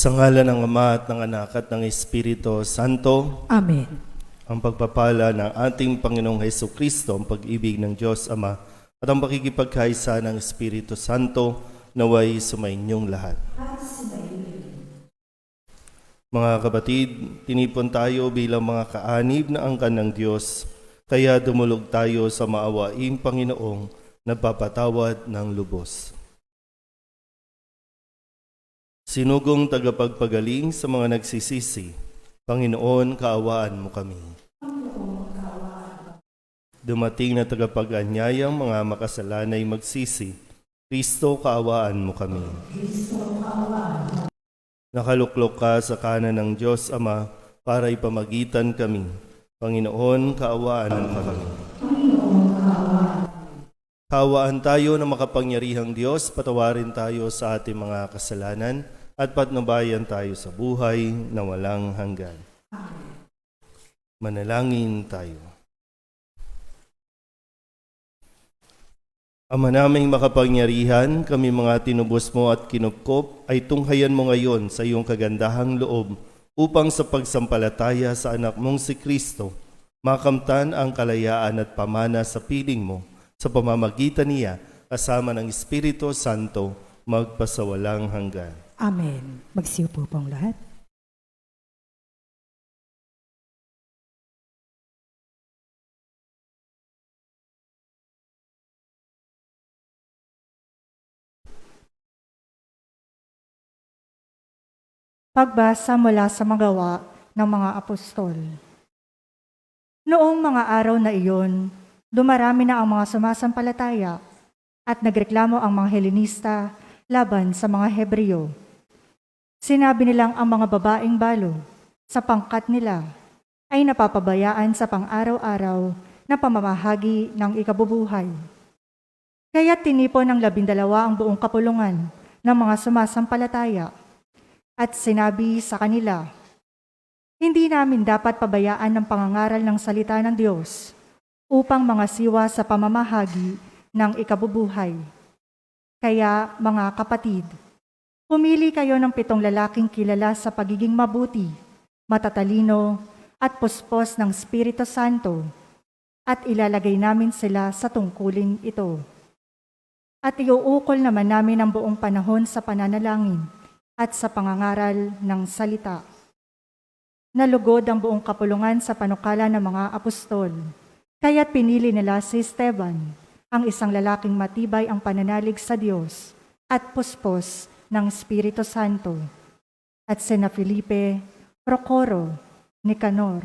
Sa ngalan ng Ama at ng Anak at ng Espiritu Santo, Amen. ang pagpapala ng ating Panginoong Hesukristo, ang pag-ibig ng Diyos Ama, at ang pakikipagkaisa ng Espiritu Santo, naway sumainyong lahat. Mga kapatid, tinipon tayo bilang mga kaanib na angkan ng Diyos, kaya dumulog tayo sa maawaing Panginoong nagpapatawad ng lubos. Sinugong tagapagpagaling sa mga nagsisisi, Panginoon, kaawaan mo kami. Dumating na tagapag-anyayang mga makasalanay magsisi, Kristo, kaawaan mo kami. Nakaluklok ka sa kanan ng Diyos Ama para ipamagitan kami. Panginoon, kaawaan mo kami. Kaawaan tayo ng makapangyarihang Diyos, patawarin tayo sa ating mga kasalanan at patnubayan tayo sa buhay na walang hanggan. Manalangin tayo. Ama naming makapangyarihan, kami mga tinubos mo at kinupkop ay tunghayan mo ngayon sa iyong kagandahang loob upang sa pagsampalataya sa anak mong si Kristo, makamtan ang kalayaan at pamana sa piling mo sa pamamagitan niya kasama ng Espiritu Santo magpasawalang hanggan. Amen. Magsiupo po ang lahat. Pagbasa mula sa magawa ng mga apostol. Noong mga araw na iyon, dumarami na ang mga sumasampalataya at nagreklamo ang mga Helenista laban sa mga Hebreo. Sinabi nilang ang mga babaeng balo sa pangkat nila ay napapabayaan sa pang-araw-araw na pamamahagi ng ikabubuhay. Kaya tinipon ng 12 ang buong kapulungan ng mga sumasampalataya at sinabi sa kanila, hindi namin dapat pabayaan ng pangangaral ng salita ng Diyos upang mga siwa sa pamamahagi ng ikabubuhay. Kaya mga kapatid, pumili kayo ng 7 lalaking kilala sa pagiging mabuti, matatalino at puspos ng Espiritu Santo at ilalagay namin sila sa tungkulin ito. At iuukol naman namin ang buong panahon sa pananalangin at sa pangangaral ng salita. Nalugod ang buong kapulungan sa panukala ng mga apostol, kaya't pinili nila si Esteban, ang isang lalaking matibay ang pananalig sa Diyos at puspos ng Espiritu Santo, at sina Felipe, Procoro, Nicanor,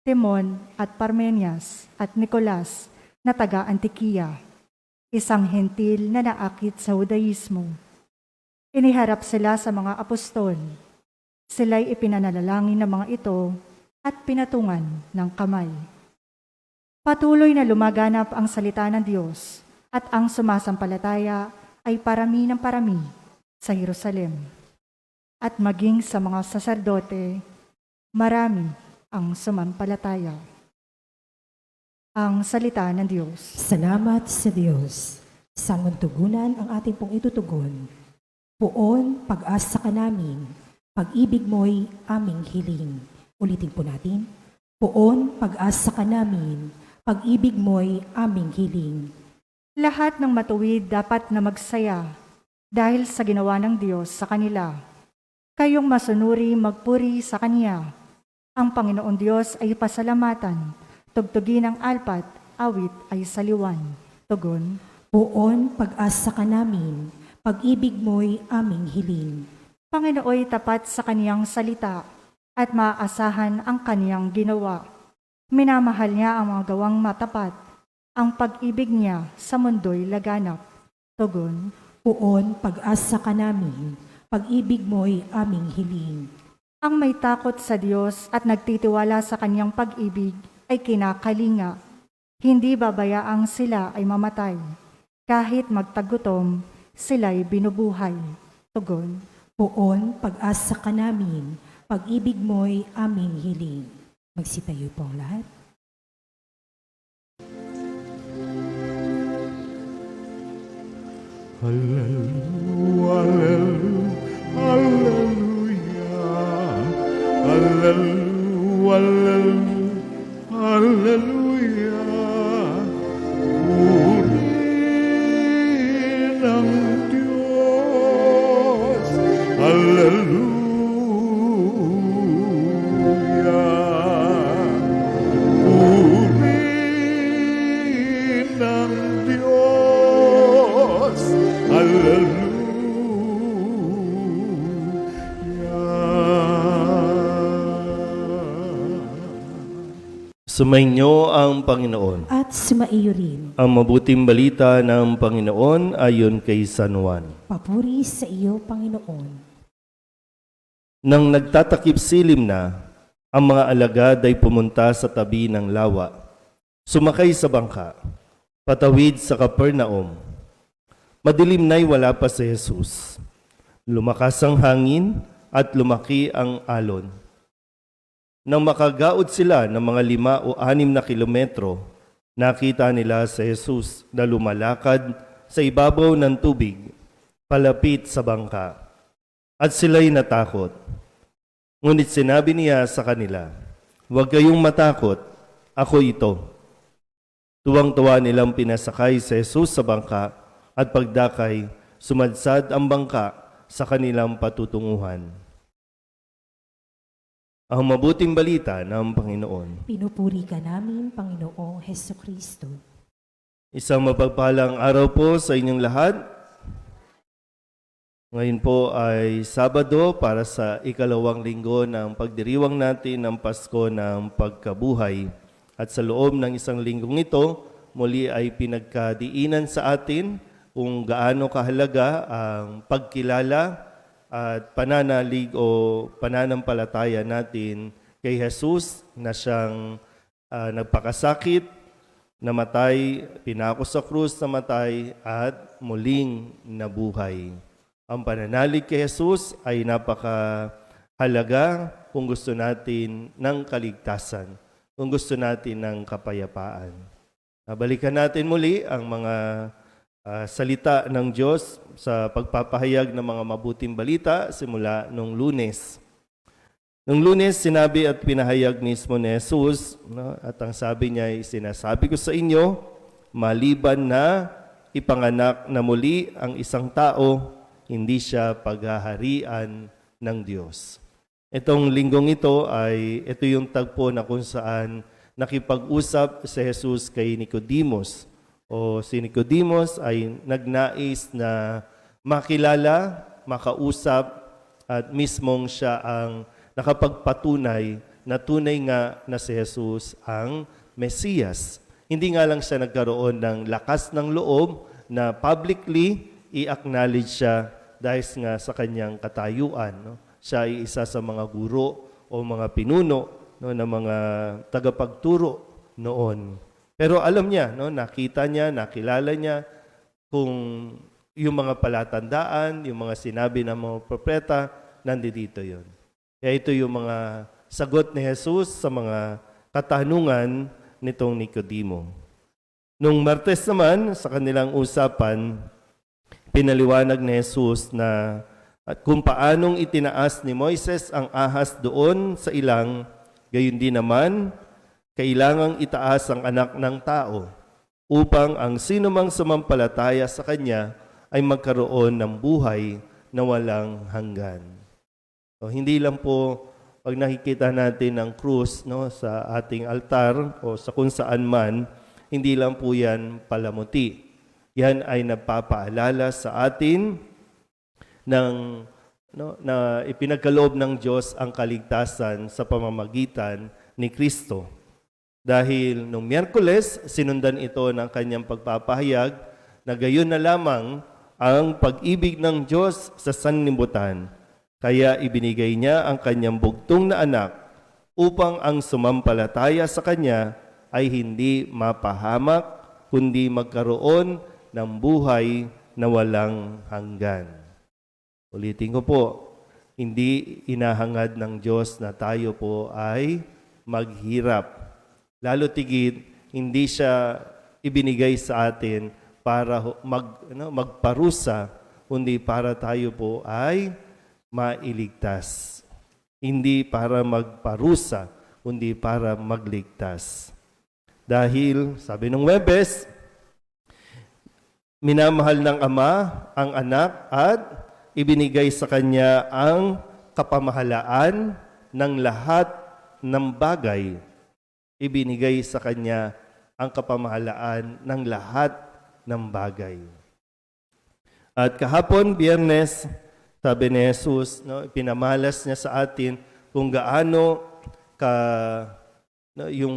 Timon at Parmenias at Nicolas na taga-Antikia, isang hentil na naakit sa Judaismo. Iniharap sila sa mga apostol. Sila'y ipinanalalangin ng mga ito at pinatungan ng kamay. Patuloy na lumaganap ang salita ng Diyos at ang sumasampalataya ay parami ng parami sa Jerusalem. At maging sa mga saserdote, marami ang sumampalataya. Ang salita ng Diyos. Salamat sa Diyos. Sangon tugunan ang ating pong itutugon. Poon, pag-asa ka namin, pag-ibig mo'y aming hiling. Ulitin po natin. Poon, pag-asa ka namin, pag-ibig mo'y aming hiling. Lahat ng matuwid dapat na magsaya dahil sa ginawa ng Diyos sa kanila. Kayong masunuri magpuri sa Kanya. Ang Panginoon Diyos ay pasalamatan, tugtugin ang alpat, awit ay saliwan. Tugon. Poon, pag-asa ka namin, pag-ibig mo'y aming hiling. Panginooy tapat sa Kaniyang salita at maaasahan ang Kaniyang ginawa. Minamahal niya ang mga gawang matapat. Ang pag-ibig niya sa mundo'y laganap. Tugon. Poon, pag-asa ka namin, pag-ibig mo'y aming hiling. Ang may takot sa Diyos at nagtitiwala sa Kaniyang pag-ibig ay kinakalinga. Hindi babayaang sila ay mamatay. Kahit magtagutom, sila'y binubuhay. Tugon. Poon, pag-asa ka namin, pag-ibig mo'y aming hiling. Magsitayo po ang lahat. Hallelujah, hallelujah, hallelujah. Hallelujah, hallelujah. Purihin ang Diyos. Hallelujah. Purihin ang Diyos. Hallelujah. Sumainyo ang Panginoon. At sumaiyo rin. Ang mabuting balita ng Panginoon ayon kay San Juan. Papuri sa iyo, Panginoon. Nang nagtatakip silim na, ang mga alagad ay pumunta sa tabi ng lawa. Sumakay sa bangka, patawid sa Capernaum. Madilim na'y wala pa si Jesus. Lumakas ang hangin at lumaki ang alon. Nang makagaod sila ng mga 5 o 6 na kilometro, nakita nila si Jesus na lumalakad sa ibabaw ng tubig, palapit sa bangka. At sila'y natakot. Ngunit sinabi niya sa kanila, "Huwag kayong matakot, ako ito." Tuwang-tuwa nilang pinasakay si Jesus sa bangka at pagdakay, sumadsad ang bangka sa kanilang patutunguhan. Ang mabuting balita ng Panginoon. Pinupuri ka namin, Panginoong Heso Kristo. Isang mapagpalang araw po sa inyong lahat. Ngayon po ay Sabado para sa ikalawang linggo ng pagdiriwang natin ng Pasko ng Pagkabuhay. At sa loob ng isang linggong ito, muli ay pinagkadiinan sa atin kung gaano kahalaga ang pagkilala at pananalig o pananampalataya natin kay Jesus na siyang nagpakasakit, namatay, pinako sa krus, namatay at muling nabuhay. Ang pananalig kay Jesus ay napakahalaga kung gusto natin ng kaligtasan, kung gusto natin ng kapayapaan. Balikan natin muli ang mga salita ng Diyos sa pagpapahayag ng mga mabuting balita simula nung Lunes. Nung Lunes, sinabi at pinahayag mismo ni Jesus, at ang sabi niya ay, "Sinasabi ko sa inyo, maliban na ipanganak na muli ang isang tao, hindi siya paghaharian ng Diyos." Itong linggong ito ito yung tagpo na kung saan nakipag-usap si Jesus kay Nicodemos. O si Nicodemos ay nagnais na makilala, makausap, at mismong siya ang nakapagpatunay na tunay nga na si Jesus ang Mesiyas. Hindi nga lang siya nagkaroon ng lakas ng loob na publicly i-acknowledge siya dahil nga sa kanyang katayuan. No? Siya ay isa sa mga guro o mga pinuno na mga tagapagturo noon. Pero alam niya, nakita niya, nakilala niya kung yung mga palatandaan, yung mga sinabi ng mga propeta, nandito yon. Kaya ito yung mga sagot ni Jesus sa mga katanungan nitong Nicodemo. Nung Martes naman, sa kanilang usapan, pinaliwanag ni Jesus na at kung paanong itinaas ni Moises ang ahas doon sa ilang, gayon din naman, kailangang itaas ang anak ng tao upang ang sinumang sumampalataya sa kanya ay magkaroon ng buhay na walang hanggan. So, hindi lang po pag nakikita natin ang krus sa ating altar o sa kung saan man, hindi lang po yan palamuti. Yan ay nagpapaalala sa atin na ipinagkaloob ng Diyos ang kaligtasan sa pamamagitan ni Kristo. Dahil nung Miyerkules, sinundan ito ng kanyang pagpapahayag na gayon na lamang ang pag-ibig ng Diyos sa sanlibutan. Kaya ibinigay niya ang kanyang bugtong na anak upang ang sumampalataya sa kanya ay hindi mapahamak, kundi magkaroon ng buhay na walang hanggan. Ulitin ko po, hindi inahangad ng Diyos na tayo po ay maghirap. Lalo tigit, hindi siya ibinigay sa atin para magparusa, kundi para tayo po ay mailigtas. hindi para magparusa, kundi para magligtas. Dahil, sabi ng Webes, minamahal ng Ama ang anak at ibinigay sa kanya ang kapamahalaan ng lahat ng bagay. Ibinigay sa kanya ang kapamahalaan ng lahat ng bagay. At kahapon, Biyernes, sabi ni Jesus, no, pinamalas niya sa atin kung gaano yung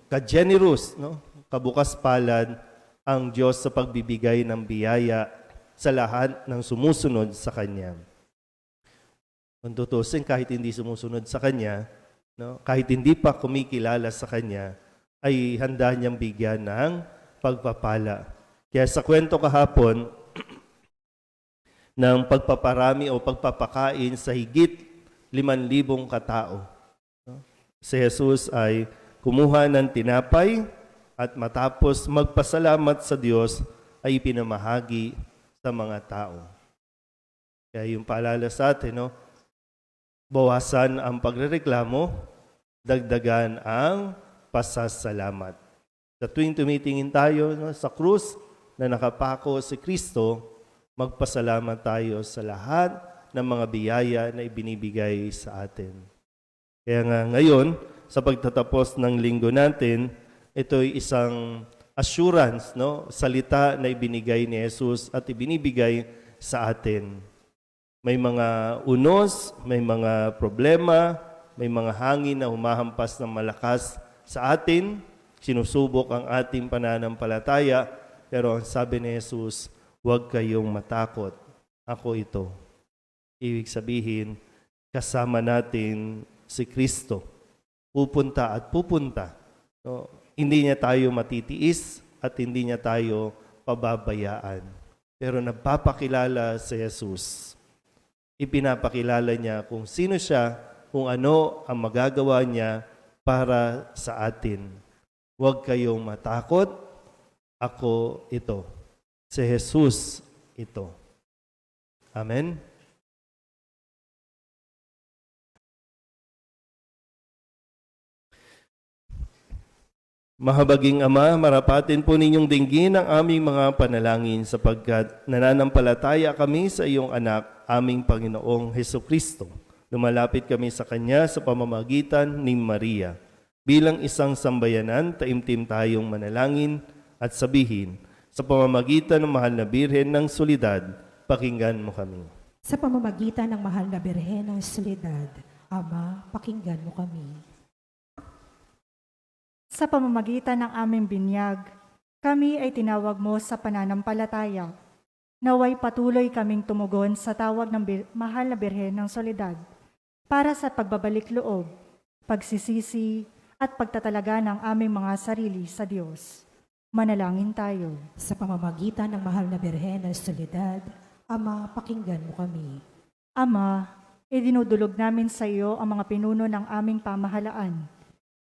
ka-generous, no, kabukas palad ang Diyos sa pagbibigay ng biyaya sa lahat ng sumusunod sa Kanya. Kung tutusin, kahit hindi sumusunod sa Kanya, no, kahit hindi pa kumikilala sa Kanya, ay handa niyang bigyan ng pagpapala. Kaya sa kwento kahapon, ng pagpaparami o pagpapakain sa higit 5,000 katao. Si Jesus ay kumuha ng tinapay at matapos magpasalamat sa Diyos ay pinamahagi sa mga tao. Kaya yung paalala sa atin, no? Bawasan ang pagrereklamo, dagdagan ang pasasalamat. Sa tuwing tumitingin tayo, no, sa krus na nakapako si Kristo, magpasalamat tayo sa lahat ng mga biyaya na ibinibigay sa atin. Kaya nga ngayon, sa pagtatapos ng linggo natin, ito'y isang assurance, no? Salita na ibinigay ni Jesus at ibinibigay sa atin. May mga unos, may mga problema, may mga hangin na humahampas ng malakas sa atin, sinusubok ang ating pananampalataya, pero ang sabi ni Jesus, huwag kayong matakot. Ako ito. Ibig sabihin, kasama natin si Kristo. Pupunta at pupunta. No? Hindi niya tayo matitiis at hindi niya tayo pababayaan. Pero nagpapakilala si Jesus. Ipinapakilala niya kung sino siya, kung ano ang magagawa niya para sa atin. Huwag kayong matakot. Ako ito. Si Jesus ito. Amen? Mahabaging Ama, marapatin po ninyong dinggin ang aming mga panalangin sapagkat nananampalataya kami sa iyong anak, aming Panginoong Hesukristo. Lumalapit kami sa Kanya sa pamamagitan ni Maria. Bilang isang sambayanan, taimtim tayong manalangin at sabihin, sa pamamagitan ng mahal na Birhen ng Solidad, pakinggan mo kami. Sa pamamagitan ng mahal na Birhen ng Solidad, Ama, pakinggan mo kami. Sa pamamagitan ng aming binyag, kami ay tinawag mo sa pananampalataya. Naway patuloy kaming tumugon sa tawag ng mahal na Birhen ng Solidad para sa pagbabalik loob, pagsisisi at pagtatalaga ng aming mga sarili sa Diyos. Manalangin tayo. Sa pamamagitan ng mahal na Birhen ng Solidad, Ama, pakinggan mo kami. Ama, idinudulog namin sa iyo ang mga pinuno ng aming pamahalaan.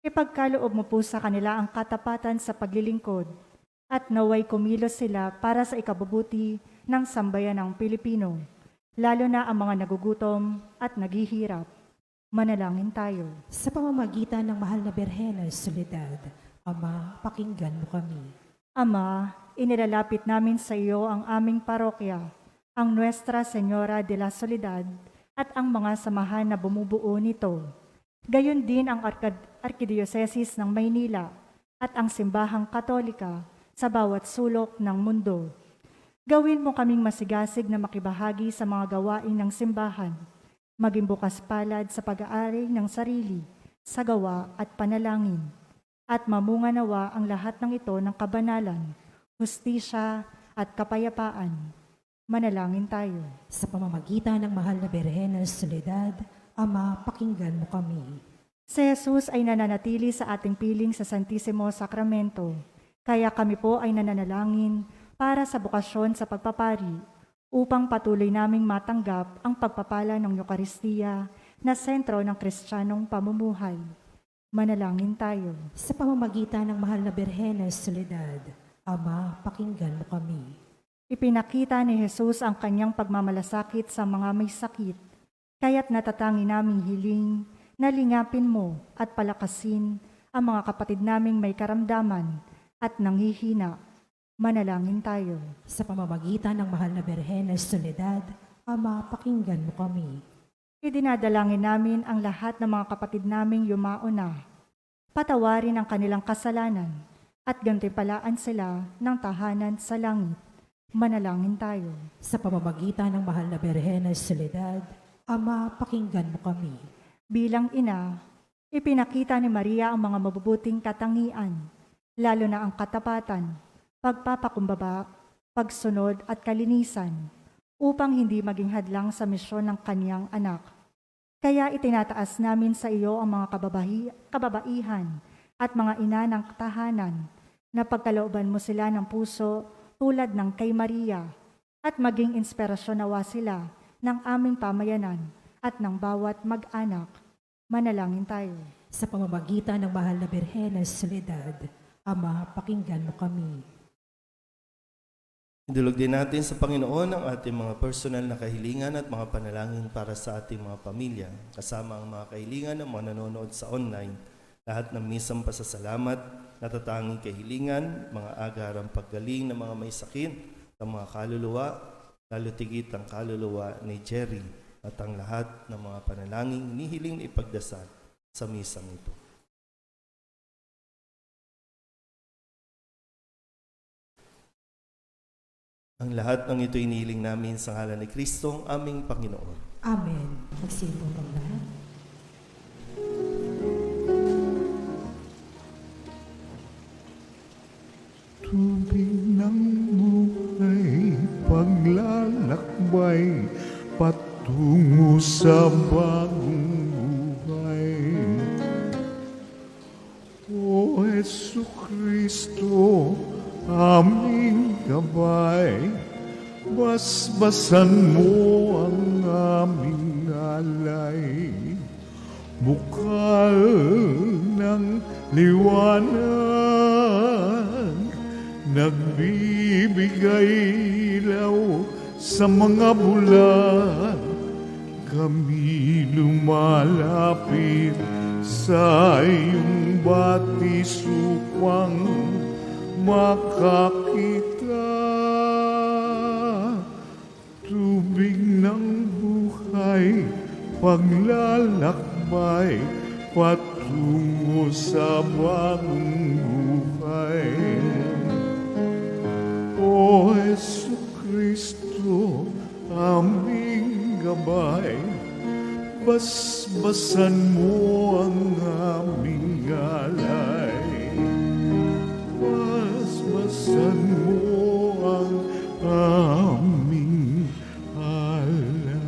Ipagkaloob mo po sa kanila ang katapatan sa paglilingkod at naway kumilos sila para sa ikabubuti ng sambayan ng Pilipino, lalo na ang mga nagugutom at naghihirap. Manalangin tayo. Sa pamamagitan ng mahal na Birhen ng Solidad, Ama, pakinggan mo kami. Ama, inilalapit namin sa iyo ang aming parokya, ang Nuestra Señora de la Soledad at ang mga samahan na bumubuo nito. Gayon din ang Arkidiyosesis ng Maynila at ang Simbahang Katolika sa bawat sulok ng mundo. Gawin mo kaming masigasig na makibahagi sa mga gawain ng simbahan, maging bukas palad sa pag-aari ng sarili, sa gawa at panalangin, at mamunga nawa ang lahat ng ito ng kabanalan, hustisya at kapayapaan. Manalangin tayo. Sa pamamagitan ng mahal na Birhen ng Solidad, Ama, pakinggan mo kami. Si Jesus ay nananatili sa ating piling sa Santissimo Sacramento, kaya kami po ay nananalangin para sa bukasyon sa pagpapari, upang patuloy naming matanggap ang pagpapala ng Eukaristiya na sentro ng Kristiyanong pamumuhay. Manalangin tayo. Sa pamamagitan ng mahal na Birhen ng Solidad, Ama, pakinggan mo kami. Ipinakita ni Jesus ang kanyang pagmamalasakit sa mga may sakit. Kaya't natatangi naming hiling na lingapin mo at palakasin ang mga kapatid naming may karamdaman at nanghihina. Manalangin tayo. Sa pamamagitan ng mahal na Birhen ng Soledad, Ama, pakinggan mo kami. Idinadalangin namin ang lahat ng mga kapatid naming yumao na. Patawarin ang kanilang kasalanan at gantimpalaan sila ng tahanan sa langit. Manalangin tayo. Sa pamamagitan ng mahal na Birhen ng Soledad, Ama, pakinggan mo kami. Bilang ina, ipinakita ni Maria ang mga mabubuting katangian, lalo na ang katapatan, pagpapakumbaba, pagsunod at kalinisan, upang hindi maging hadlang sa misyon ng kaniyang anak. Kaya itinataas namin sa iyo ang mga kababaihan at mga ina ng tahanan, na pagkalooban mo sila ng puso tulad ng kay Maria, at maging inspirasyon nawa sila ng aming pamayanan at ng bawat mag-anak. Manalangin tayo. Sa pamamagitan ng mahal na Birhen ng Soledad, Ama, pakinggan mo kami. Idulog din natin sa Panginoon ang ating mga personal na kahilingan at mga panalangin para sa ating mga pamilya, kasama ang mga kahilingan ng mga nanonood sa online, lahat ng misang pasasalamat, natatanging kahilingan, mga agarang paggaling ng mga may sakit, ng mga kaluluwa, lalo tigit ang kaluluwa ni Jerry, at ang lahat ng mga panalangin hinihiling na ipagdasal sa misang ito. Ang lahat ng ito inihiling namin sa ngalan ni Kristo, ang aming Panginoon. Amen. Magsimpong ang lahat. Tubig ng buhay, paglalakbay, patungo sa bagong buhay. O Jesu Kristo, aming gabay, basbasan mo ang aming alay. Bukal ng liwanag, nagbibigay ilaw sa mga bulan. Kami lumalapit sa iyong batis upang makakita. Tubig ng buhay, paglalakbay, patungo sa bagong buhay. O Jesu Kristo, aming gabay, basbasan mo ang aming alay. Basbasan mo ang aming alay.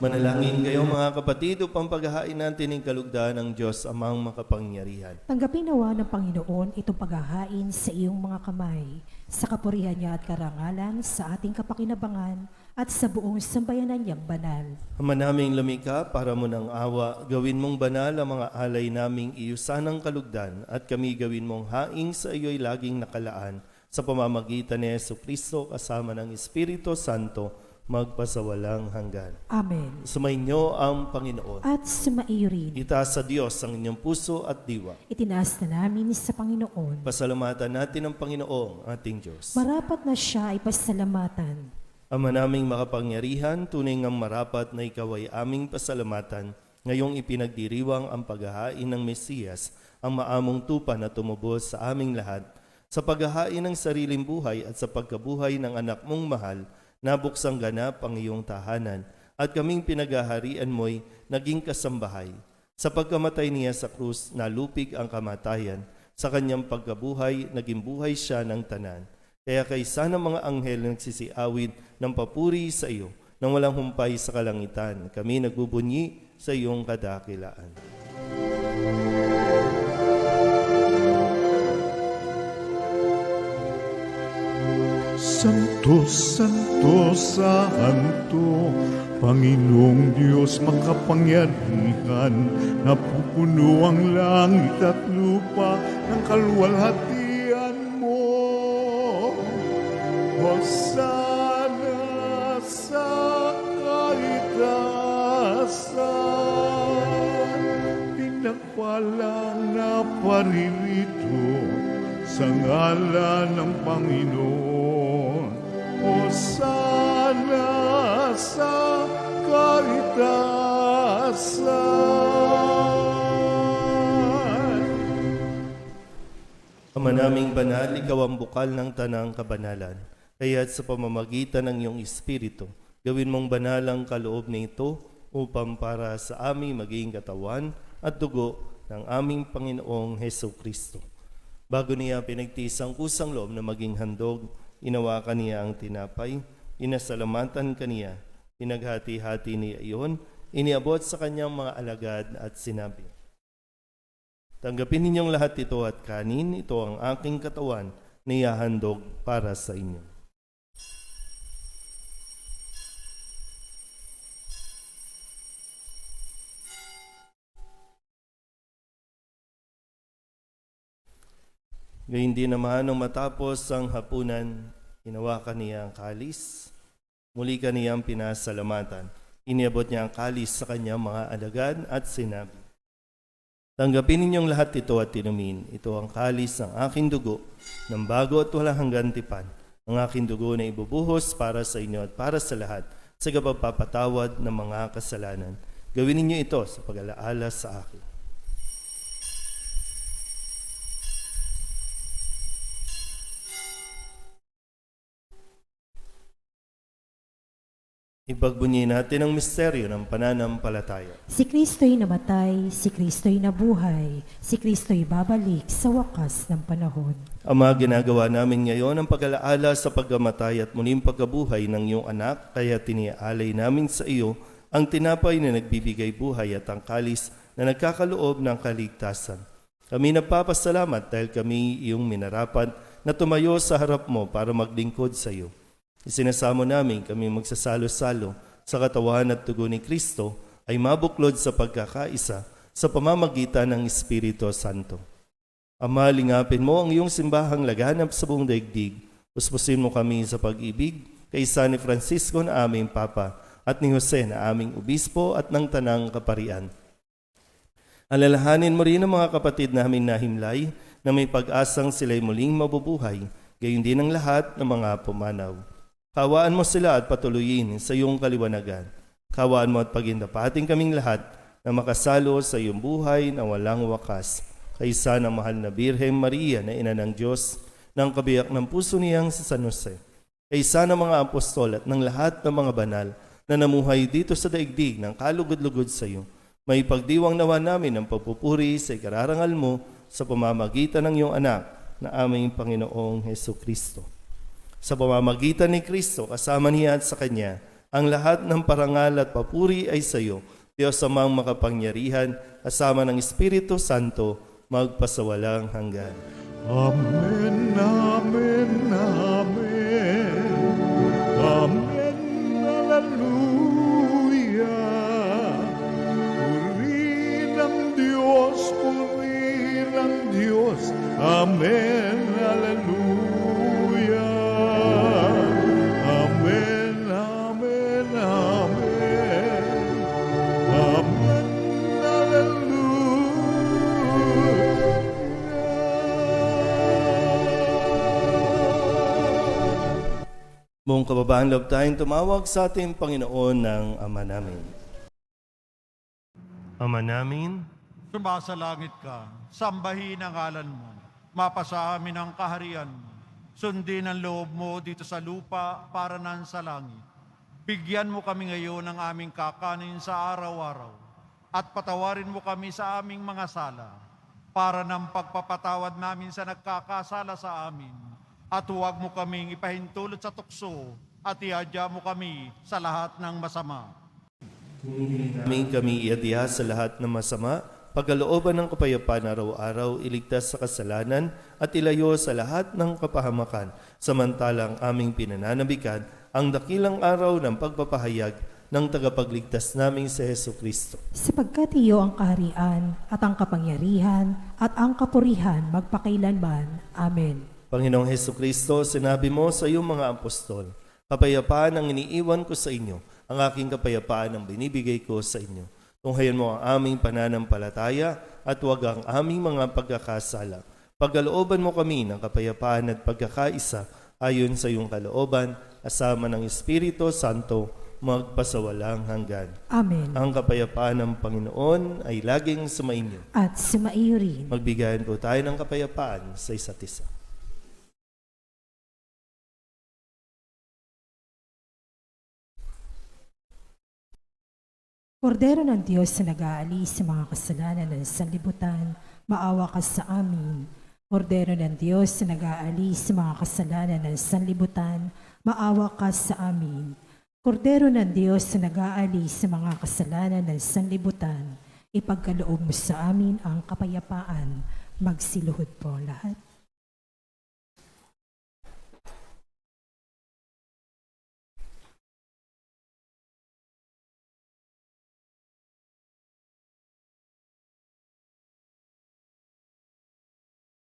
Manalangin kayo mga kapatid upang paghahain natin ng kalugdan ng Diyos amang makapangyarihan. Tanggapin nawa ng Panginoon itong paghahain sa iyong mga kamay, sa kapurihan niya at karangalan, sa ating kapakinabangan, at sa buong sambayanan niyang banal. Ama naming lumika, para mo ng awa, gawin mong banal ang mga alay naming iyusan ng kalugdan, at kami gawin mong haing sa iyo'y laging nakalaan, sa pamamagitan ni Yesu Kristo kasama ng Espiritu Santo, magpasawalang hanggan. Amen. Sumainyo ang Panginoon. At sumaiyo rin. Itaas sa Diyos ang inyong puso at diwa. Itinaas na namin sa Panginoon. Pasalamatan natin ang Panginoong ating Diyos. Marapat na siya ay pasalamatan. Ama naming makapangyarihan, tunay ngang marapat na ikaw ay aming pasalamatan, ngayong ipinagdiriwang ang paghahain ng Mesiyas, ang maamong tupa na tumubos sa aming lahat, sa paghahain ng sariling buhay at sa pagkabuhay ng anak mong mahal, nabuksang ganap ang iyong tahanan, at kaming pinaghaharian mo'y naging kasambahay. Sa pagkamatay niya sa krus, nalupig ang kamatayan. Sa kanyang pagkabuhay, naging buhay siya ng tanan. Kaya kaysa ng mga anghel na nagsisiawid ng papuri sa iyo, nang walang humpay sa kalangitan, kami nagbubunyi sa iyong kadakilaan. Santo, Santo, Santo, Panginoong Diyos makapangyarihan, napupuno ang langit at lupa ng kaluwalhatian mo. Hosana sa palang na paririto sa ngalan ng Panginoon. O sana sa kaitasan. Ama naming banal, ikaw ang bukal ng tanang kabanalan. Kaya't sa pamamagitan ng iyong Espiritu, gawin mong banal ang kaloob nito upang para sa aming maging katawan at dugo ng aming Panginoong Heso Kristo. Bago niya pinagtiis ang kusang loob na maging handog, inawakan niya ang tinapay, inasalamatan kaniya, pinaghati-hati niya iyon, iniabot sa kanyang mga alagad at sinabi, "Tanggapin ninyong lahat ito at kanin, ito ang aking katawan na ihahandog para sa inyo." Gayun din naman nung matapos ang hapunan, hinawakan niya ang kalis, muli kaniyang pinasalamatan. Iniabot niya ang kalis sa kanyang mga alagad at sinabi, "Tanggapin ninyong lahat ito at inumin. Ito ang kalis ng aking dugo, ng bago at walang hanggang tipan. Ang aking dugo na ibubuhos para sa inyo at para sa lahat, sa kapagpapatawad ng mga kasalanan. Gawin ninyo ito sa pag-alaala sa akin." Ipagbunyi natin ang misteryo ng pananampalataya. Si Kristo'y namatay, si Kristo'y nabuhay, si Kristo'y babalik sa wakas ng panahon. Ama, ginagawa namin ngayon ang pag-alaala sa pagkamatay at muling pagkabuhay ng iyong anak, kaya tiniaalay namin sa iyo ang tinapay na nagbibigay buhay at ang kalis na nagkakaloob ng kaligtasan. Kami nagpapasalamat dahil kami iyong minarapat na tumayo sa harap mo para maglingkod sa iyo. Isinasamo namin kami magsasalo-salo sa katawan at dugo ni Kristo ay mabuklod sa pagkakaisa sa pamamagitan ng Espiritu Santo. Ama, lingapin mo ang iyong simbahang laganap sa buong daigdig. Puspusin mo kami sa pag-ibig kay San Francisco na aming Papa at ni Jose na aming Obispo at ng Tanang Kaparian. Alalahanin mo rin ang mga kapatid namin na himlay na may pag-asang sila'y muling mabubuhay, gayon din ang lahat ng mga pumanaw. Kawaan mo sila at patuloyin sa iyong kaliwanagan. Kawaan mo at pagindapating kaming lahat na makasalo sa iyong buhay na walang wakas. Kaysa ng mahal na Birheng Maria na ina ng Diyos, ng kabiyak ng puso niyang si San Jose. Kaysa ng mga apostol at ng lahat ng mga banal na namuhay dito sa daigdig ng kalugod-lugod sa iyo. May pagdiwang nawa namin ang pagpupuri sa ikararangal mo sa pamamagitan ng iyong anak na aming Panginoong Heso Kristo. Sa pamamagitan ni Kristo, kasama niya at sa Kanya, ang lahat ng parangal at papuri ay sa iyo, Diyos amang makapangyarihan, kasama ng Espiritu Santo, magpasawalang hanggan. Amen, amen, amen. Amen, hallelujah. Purihin ang Diyos, purihin ang Diyos. Amen, hallelujah. Amen, amen, amen. Amen, hallelujah. Buong kababahan loob tayong tumawag sa ating Panginoon ng Ama namin. Ama namin, Sumasalangit ka, sambahin ang ngalan mo, mapasa amin ang kaharian mo, sundin ang loob mo dito sa lupa para nan sa langit. Bigyan mo kami ngayon ng aming kakanin sa araw-araw, at patawarin mo kami sa aming mga sala, para ng pagpapatawad namin sa nagkakasala sa amin, at huwag mo kaming ipahintulot sa tukso, at iadya mo kami sa lahat ng masama. kami iadya sa lahat ng masama, pagkalooban ng kapayapaan araw-araw, iligtas sa kasalanan at ilayo sa lahat ng kapahamakan, samantalang aming pinananabikan ang dakilang araw ng pagpapahayag ng tagapagligtas naming si Heso Kristo. Sapagkat iyo ang kaharian at ang kapangyarihan at ang kapurihan magpakailanman. Amen. Panginoong Heso Kristo, sinabi mo sa iyong mga apostol, kapayapaan ang iniiwan ko sa inyo, ang aking kapayapaan ang binibigay ko sa inyo. Tunghayan mo ang aming pananampalataya at huwag ang aming mga pagkakasala. Pagkalooban mo kami ng kapayapaan at pagkakaisa ayon sa iyong kalooban, asama ng Espiritu Santo, magpasawalang hanggan. Amen. Ang kapayapaan ng Panginoon ay laging sumainyo. At sumaiyo rin. Magbigayan po tayo ng kapayapaan sa isa't isa. Kordero ng Diyos na nag-aalis sa mga kasalanan ng sanlibutan, maawa ka sa amin. Kordero ng Diyos na nag-aalis sa mga kasalanan ng sanlibutan, maawa ka sa amin. Kordero ng Diyos na nag-aalis sa mga kasalanan ng sanlibutan, ipagkaloob mo sa amin ang kapayapaan. Magsiluhod po lahat.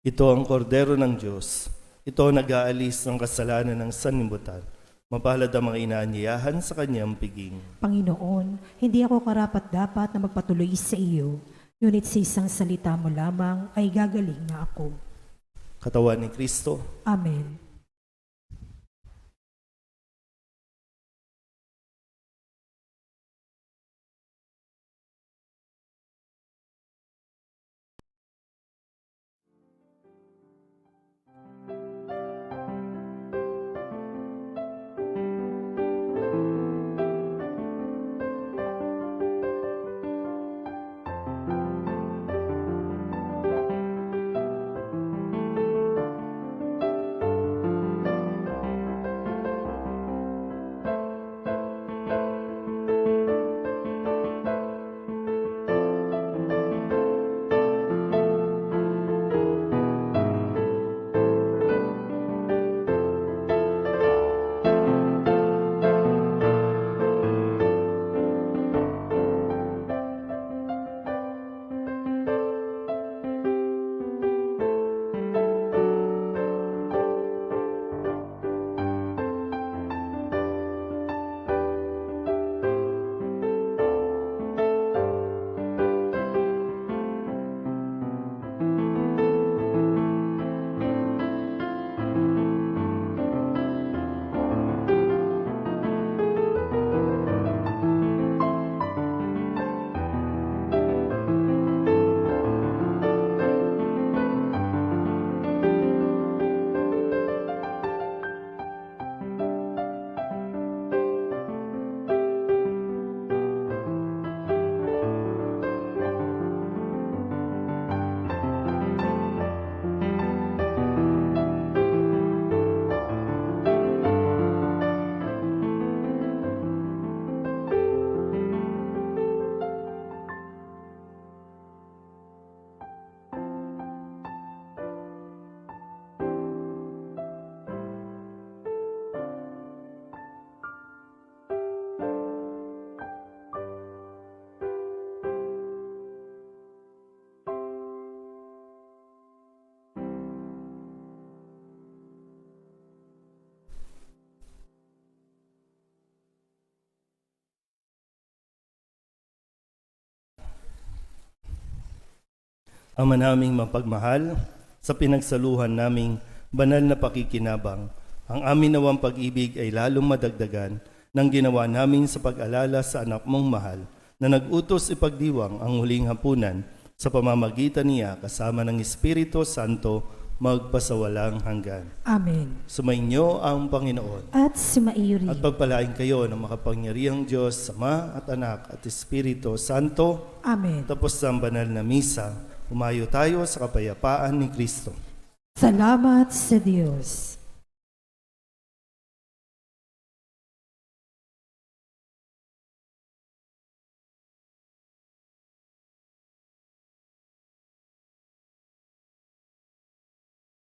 Ito ang kordero ng Diyos. Ito ang nag-aalis ng kasalanan ng sanlibutan. Mapalad ang mga inaanyayahan sa kanyang piging. Panginoon, hindi ako karapat-dapat na magpatuloy sa iyo, ngunit sa isang salita mo lamang ay gagaling na ako. Katawan ni Kristo, Amen. Ama naming mapagmahal, sa pinagsaluhan naming banal na pakikinabang, ang amin nawang pag-ibig ay lalong madagdagan ng ginawa namin sa pag-alala sa anak mong mahal na nag-utos ipagdiwang ang huling hapunan sa pamamagitan niya kasama ng Espiritu Santo magpasawalang hanggan. Amen. Sumainyo ang Panginoon At sumaiyo rin. at pagpalain kayo ng makapangyarihang Diyos, Ama at Anak at Espiritu Santo. Amen. Tapos ang banal na misa, umayo tayo sa kapayapaan ni Kristo. Salamat sa Diyos.